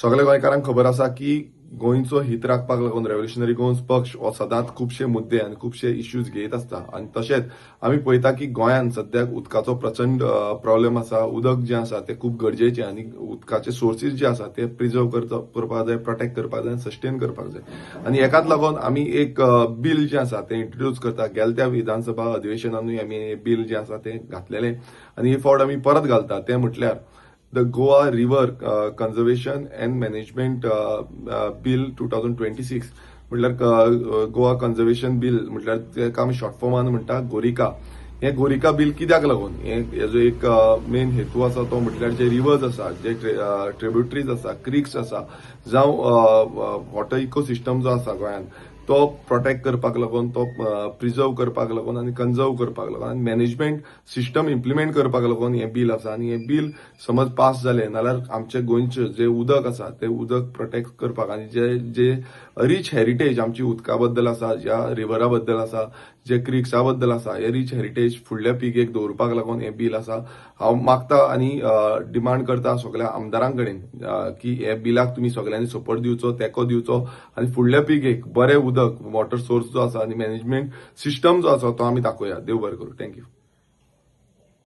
सगळ्या गोंयकारांक खबर आसा की गोंयचो हित राखपाक लागून रेव्होल्युशनरी गोंस पक्ष हो सदांच खुबशे मुद्दे आनी खुबशे इश्यूज घेत आसता आनी तशेंच आमी पळयता की गोंयांत सद्याक उदकाचो प्रचंड प्रॉब्लेम आसा. उदक जें आसा तें खूब गरजेचें आनी उदकाचे सोर्सीस जे आसा ते प्रिजर्व करपाक जाय, प्रोटेक्ट करपाक जाय, सस्टेन करपाक जाय आनी हेकाच लागून आमी एक बील जें आसा तें इंट्रोड्यूस करता. गेल्या त्या विधानसभा अधिवेशनानूय आमी हे बील जें आसा तें घातलेलें आनी हे फावट आमी परत घालता. तें म्हटल्यार the Goa river conservation and management bill 2026 म्हटल्यार गोवा कन्झर्वेशन बिल म्हटल्यार तेका आमी शॉर्ट फॉर्मान म्हणटा गोरिका. हे गोरिका बिल कित्याक लागून हेजो एक मेन हेतू आसा तो म्हटल्यार जे रिव्हर्स आसा, जे ट्रिब्युटरीज आसा, क्रिक्स आसा, जावं वॉटर इकोसिस्टम जो आसा गोंयांत तो प्रोटेक्ट करपाक लागून, तो प्रिजर्व करपाक लागून आनी कन्झर्व करपाक लागून आनी मॅनेजमेंट सिस्टम इम्प्लिमेंट करपाक लागून हे बिल आसा. आनी हे बिल समज पास जालें नाल्यार आमचे गोंयचे जे उदक आसा ते उदक प्रोटेक्ट करपाक आनी जे रीच हेरिटेज आमची उदका बद्दल आसा, ज्या रिव्हरा बद्दल आसा, जे क्रिक्सा बद्दल आसा, हे रीच हेरिटेज फुडल्या पिळगेक दवरपाक लागून हे बिल आसा. हांव मागता आनी डिमांड करता सगळ्या आमदारां कडेन की हे बिलाक तुमी सगळ्यांनी सपोर्ट दिवचो, तेंको दिवचो आनी फुडल्या पिळगेक बरें उदक, वॉटर सोर्स जो आसा आनी मॅनेजमेंट सिस्टम जो आसा तो आमी दाखोवया. देव बरें करूं. थँक्यू.